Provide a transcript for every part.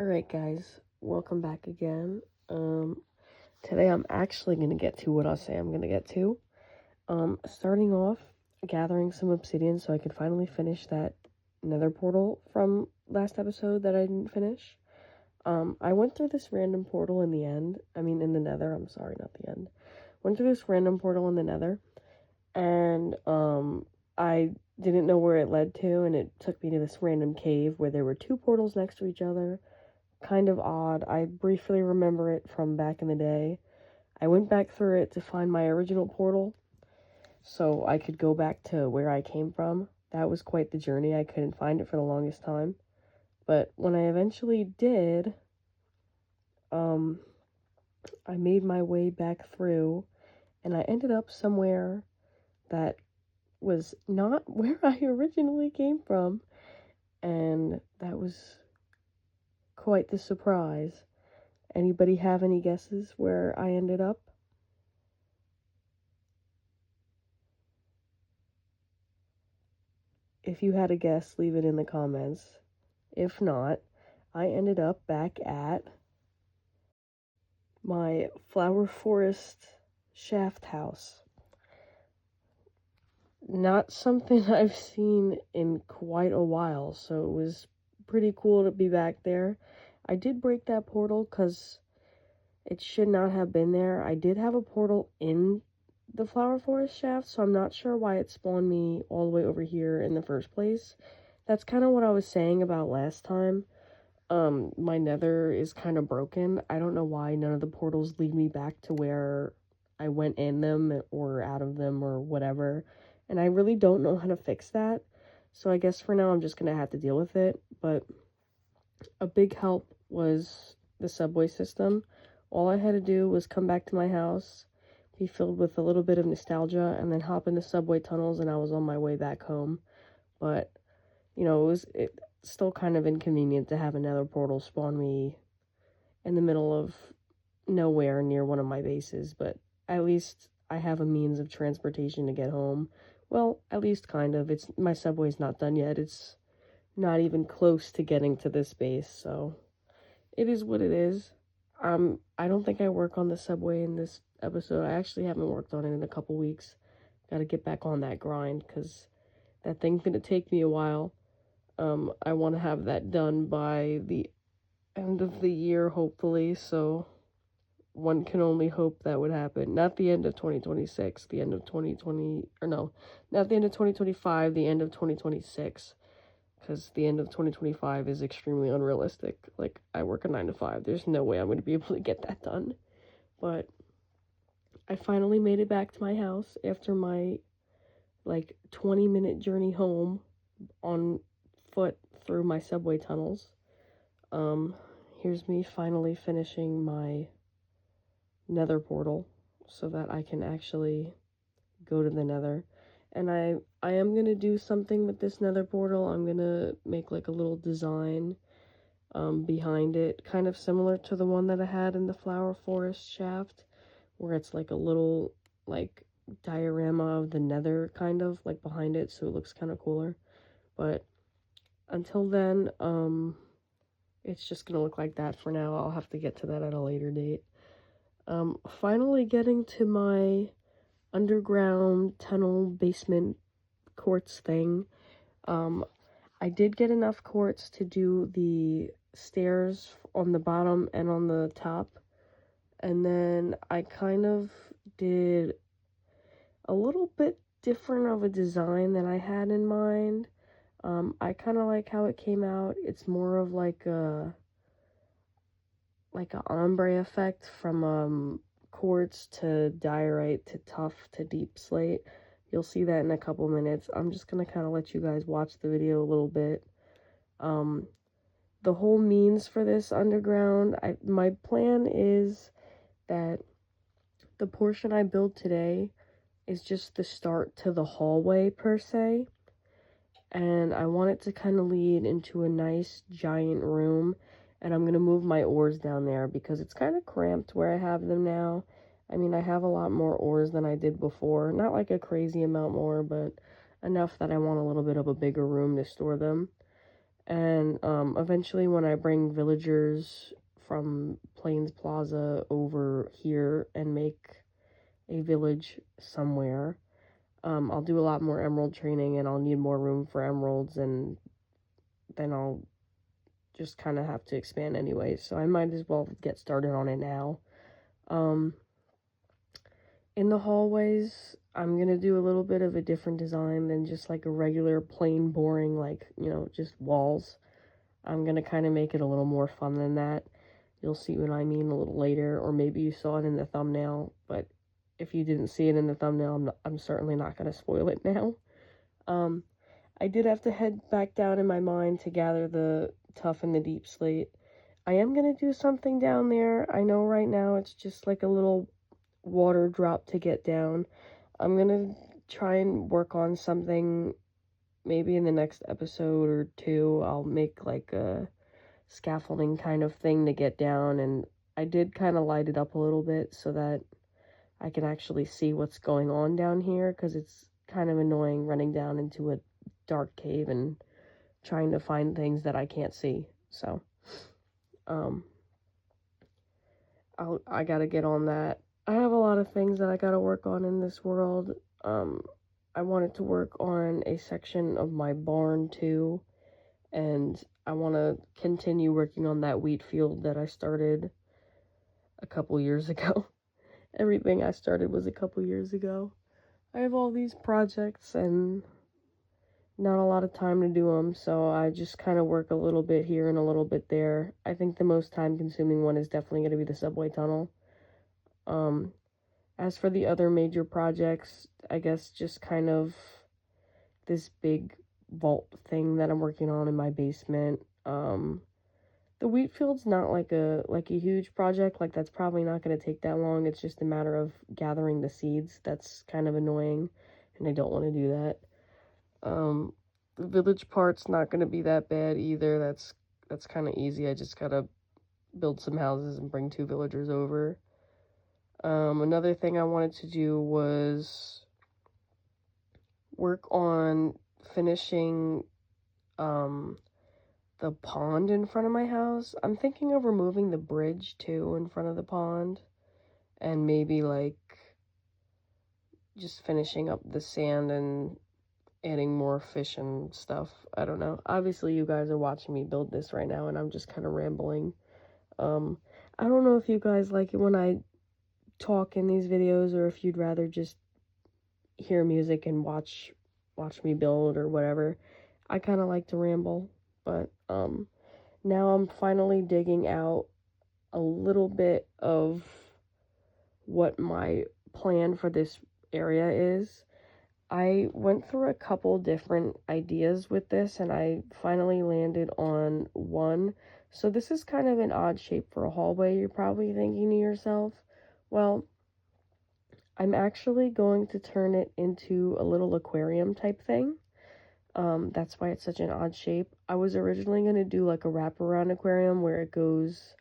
Alright guys, welcome back again. Today I'm actually going to get to what I say I'm going to get to. Starting off, gathering some obsidian so I could finally finish that nether portal from last episode that I didn't finish. I went through this random portal in the nether, I'm sorry, not the end. Went through this random portal in the nether, and, I didn't know where it led to, and it took me to this random cave where there were two portals next to each other. Kind of odd. I briefly remember it from back in the day. I went back through it to find my original portal so I could go back to where I came from. That was quite the journey. I couldn't find it for the longest time. But when I eventually did, I made my way back through, and I ended up somewhere that was not where I originally came from, and that was quite the surprise. Anybody have any guesses where I ended up? If you had a guess, leave it in the comments. If not, I ended up back at my flower forest shaft house. Not something I've seen in quite a while, so it was pretty cool to be back there. I did break that portal because it should not have been there. I did have a portal in the flower forest shaft, so I'm not sure why it spawned me all the way over here in the first place. That's kind of what I was saying about last time. My nether is kind of broken. I don't know why none of the portals lead me back to where I went in them or out of them or whatever. And I really don't know how to fix that. So I guess for now I'm just going to have to deal with it. But a big help was the subway system. All I had to do was come back to my house, be filled with a little bit of nostalgia, and then hop in the subway tunnels, and I was on my way back home. But, you know, it's still kind of inconvenient to have another portal spawn me in the middle of nowhere near one of my bases, but at least I have a means of transportation to get home. Well, at least kind of. My subway's not done yet. It's not even close to getting to this base, so it is what it is. I don't think I work on the subway in this episode. I actually haven't worked on it in a couple weeks. Gotta get back on that grind, because that thing's gonna take me a while. I want to have that done by the end of the year, hopefully, so one can only hope that would happen. Not the end of 2026, the end of 2020, or no, not the end of 2025, the end of 2026. Because the end of 2025 is extremely unrealistic. Like, I work a 9 to 5. There's no way I'm going to be able to get that done. But I finally made it back to my house after my, 20-minute journey home on foot through my subway tunnels. Here's me finally finishing my nether portal so that I can actually go to the nether. And I am going to do something with this nether portal. I'm going to make like a little design behind it, kind of similar to the one that I had in the flower forest shaft, where it's like a little like diorama of the nether kind of like behind it, so it looks kind of cooler. But until then, it's just going to look like that for now. I'll have to get to that at a later date. Finally getting to my underground tunnel basement quartz thing. I did get enough quartz to do the stairs on the bottom and on the top, and then I kind of did a little bit different of a design than I had in mind. I kind of like how it came out. It's more of like a ombre effect from quartz to diorite to tough to deep slate. You'll see that in a couple minutes. I'm just gonna kind of let you guys watch the video a little bit. The whole means for this underground, my plan is that the portion I build today is just the start to the hallway per se, and I want it to kind of lead into a nice giant room. And I'm going to move my ores down there because it's kind of cramped where I have them now. I mean, I have a lot more ores than I did before. Not like a crazy amount more, but enough that I want a little bit of a bigger room to store them. And eventually when I bring villagers from Plains Plaza over here and make a village somewhere, I'll do a lot more emerald training, and I'll need more room for emeralds, and then I'll just kind of have to expand anyway, so I might as well get started on it now. In the hallways, I'm gonna do a little bit of a different design than just like a regular plain boring, like, just walls. I'm gonna kind of make it a little more fun than that. You'll see what I mean a little later, or maybe you saw it in the thumbnail, but if you didn't see it in the thumbnail, I'm certainly not gonna spoil it now. Um, I did have to head back down in my mine to gather the tough and the deep slate. I am gonna do something down there. I know right now it's just like a little water drop to get down. I'm gonna try and work on something maybe in the next episode or two. I'll make like a scaffolding kind of thing to get down, and I did kind of light it up a little bit so that I can actually see what's going on down here, because it's kind of annoying running down into a dark cave and trying to find things that I can't see. So I gotta get on that. I have a lot of things that I gotta work on in this world. I wanted to work on a section of my barn too, and I want to continue working on that wheat field that I started a couple years ago. Everything I started was a couple years ago. I have all these projects and not a lot of time to do them, so I just kind of work a little bit here and a little bit there. I think the most time-consuming one is definitely going to be the subway tunnel. As for the other major projects, I guess just kind of this big vault thing that I'm working on in my basement. The wheat field's not like a huge project. Like, that's probably not going to take that long. It's just a matter of gathering the seeds. That's kind of annoying, and I don't want to do that. The village part's not going to be that bad either. That's kind of easy. I just gotta build some houses and bring 2 villagers over. Another thing I wanted to do was work on finishing the pond in front of my house. I'm thinking of removing the bridge too in front of the pond, and maybe like just finishing up the sand and adding more fish and stuff. I don't know. Obviously you guys are watching me build this right now, and I'm just kind of rambling. I don't know if you guys like it when I talk in these videos, or if you'd rather just hear music and watch me build or whatever. I kind of like to ramble, but now I'm finally digging out a little bit of what my plan for this area is. I went through a couple different ideas with this, and I finally landed on one. So this is kind of an odd shape for a hallway, you're probably thinking to yourself. Well, I'm actually going to turn it into a little aquarium type thing. That's why it's such an odd shape. I was originally going to do like a wraparound aquarium where it goes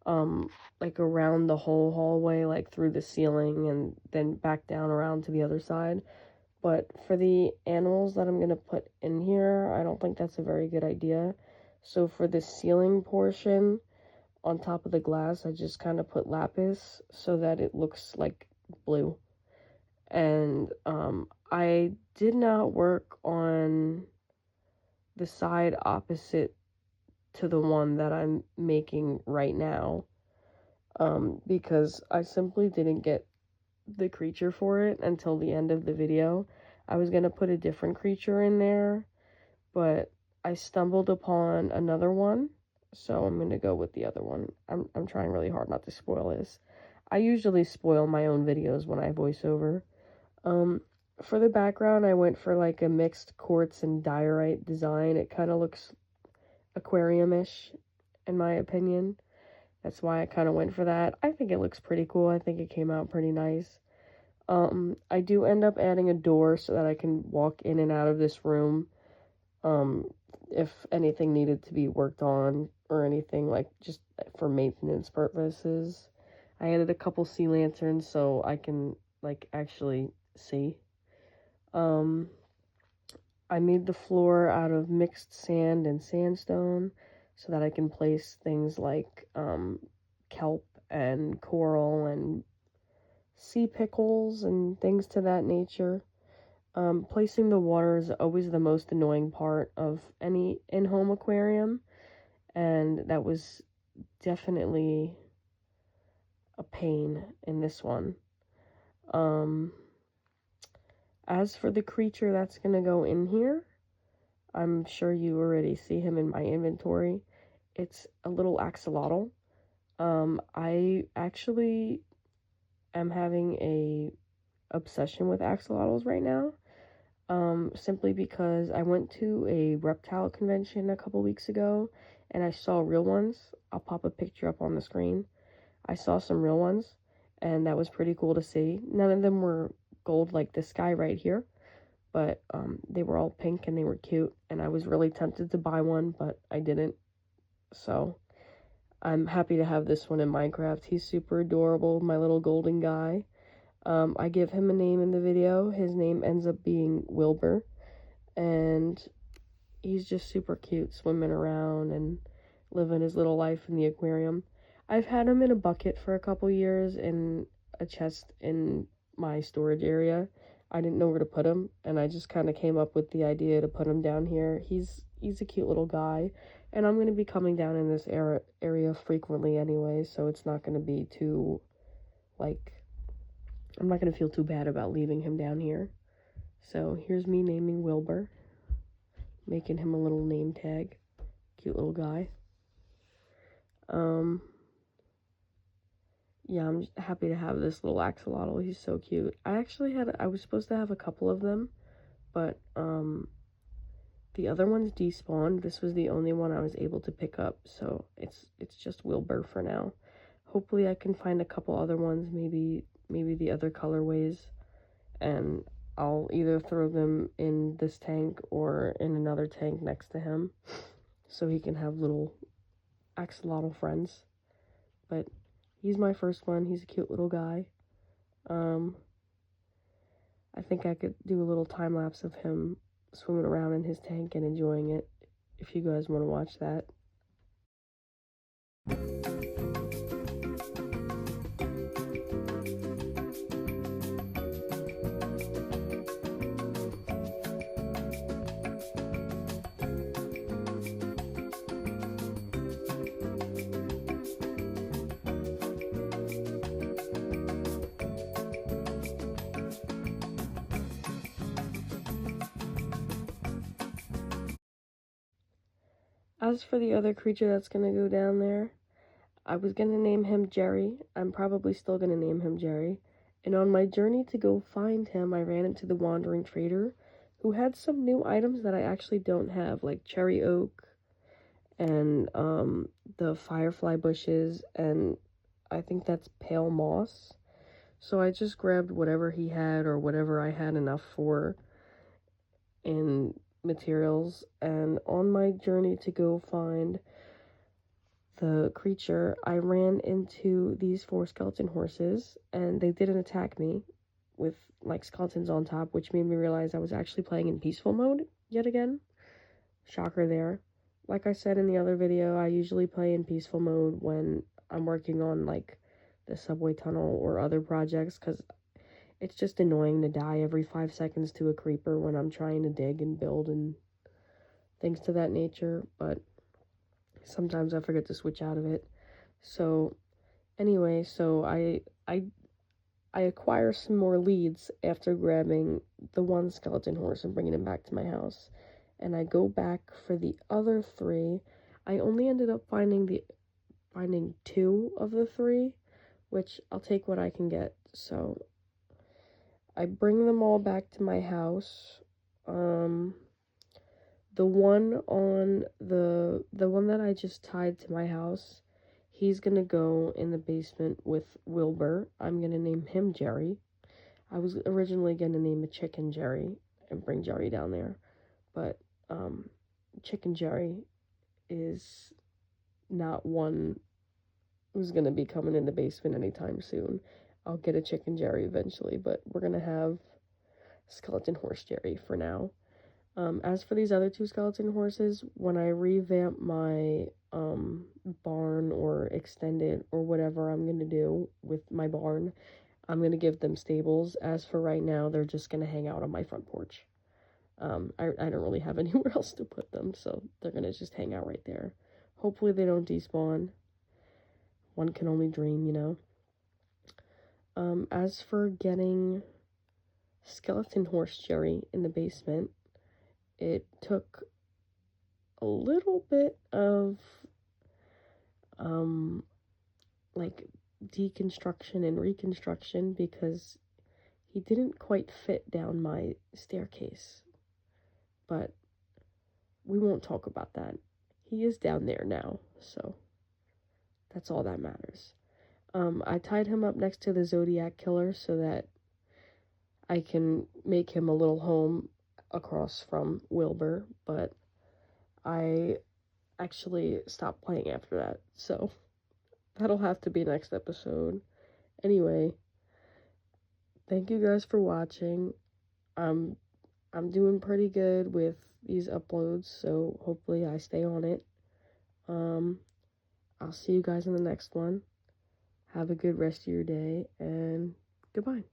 like around the whole hallway, like through the ceiling, and then back down around to the other side. But for the animals that I'm going to put in here, I don't think that's a very good idea. So for the ceiling portion on top of the glass, I just kind of put lapis so that it looks like blue. And I did not work on the side opposite to the one that I'm making right now, because I simply didn't get the creature for it until the end of the video. I was gonna put a different creature in there, but I stumbled upon another one, so I'm gonna go with the other one. I'm trying really hard not to spoil this. I usually spoil my own videos when I voice over. For the background, I went for like a mixed quartz and diorite design. It kind of looks aquarium-ish, in my opinion. That's why I kind of went for that. I think it looks pretty cool. I think it came out pretty nice. I do end up adding a door so that I can walk in and out of this room, if anything needed to be worked on or anything, like just for maintenance purposes. I added a couple sea lanterns so I can like actually see. I made the floor out of mixed sand and sandstone so that I can place things like kelp and coral and sea pickles and things to that nature. Placing the water is always the most annoying part of any in-home aquarium, and that was definitely a pain in this one. As for the creature that's gonna go in here, I'm sure you already see him in my inventory. It's a little axolotl. I actually am having a obsession with axolotls right now. Simply because I went to a reptile convention a couple weeks ago and I saw real ones. I'll pop a picture up on the screen. I saw some real ones and that was pretty cool to see. None of them were gold like this guy right here, but they were all pink and they were cute, and I was really tempted to buy one, but I didn't. So I'm happy to have this one in Minecraft. He's super adorable, my little golden guy. I give him a name in the video. His name ends up being Wilbur, and he's just super cute, swimming around and living his little life in the aquarium. I've had him in a bucket for a couple years in a chest in my storage area. I didn't know where to put him, and I just kind of came up with the idea to put him down here. He's a cute little guy, and I'm going to be coming down in this area frequently anyway, so it's not going to be too, like, I'm not going to feel too bad about leaving him down here. So here's me naming Wilbur, making him a little name tag. Cute little guy. Yeah, I'm just happy to have this little axolotl. He's so cute. I was supposed to have a couple of them, but the other ones despawned. This was the only one I was able to pick up, so it's just Wilbur for now. Hopefully I can find a couple other ones, maybe the other colorways, and I'll either throw them in this tank or in another tank next to him so he can have little axolotl friends. But he's my first one. He's a cute little guy. I think I could do a little time lapse of him swimming around in his tank and enjoying it if you guys want to watch that. As for the other creature that's going to go down there, I was going to name him Jerry. I'm probably still going to name him Jerry. And on my journey to go find him, I ran into the wandering trader who had some new items that I actually don't have, like cherry oak and the firefly bushes, and I think that's pale moss. So I just grabbed whatever he had or whatever I had enough for in materials, and on my journey to go find the creature, I ran into these 4 skeleton horses, and they didn't attack me with like skeletons on top, which made me realize I was actually playing in peaceful mode yet again. Shocker there. Like I said in the other video, I usually play in peaceful mode when I'm working on like the subway tunnel or other projects, because it's just annoying to die every 5 seconds to a creeper when I'm trying to dig and build and things to that nature, but sometimes I forget to switch out of it. So anyway, so I acquire some more leads after grabbing the 1 skeleton horse and bringing him back to my house. And I go back for the other 3. I only ended up finding 2 of the 3, which I'll take what I can get. So I bring them all back to my house. The one that I just tied to my house, he's gonna go in the basement with Wilbur. I'm gonna name him Jerry. I was originally gonna name a chicken Jerry and bring Jerry down there, but chicken Jerry is not one who's gonna be coming in the basement anytime soon. I'll get a chicken Jerry eventually, but we're gonna have skeleton horse Jerry for now. As for these other two skeleton horses, when I revamp my barn or extend it or whatever I'm gonna do with my barn, I'm gonna give them stables. As for right now, they're just gonna hang out on my front porch. I don't really have anywhere else to put them, so they're gonna just hang out right there. Hopefully they don't despawn. One can only dream, you know. As for getting skeleton horse Jerry in the basement, it took a little bit of like deconstruction and reconstruction because he didn't quite fit down my staircase. But we won't talk about that. He is down there now, so that's all that matters. I tied him up next to the Zodiac Killer so that I can make him a little home across from Wilbur, but I actually stopped playing after that, so that'll have to be next episode. Anyway, thank you guys for watching. I'm doing pretty good with these uploads, so hopefully I stay on it. I'll see you guys in the next one. Have a good rest of your day, and goodbye.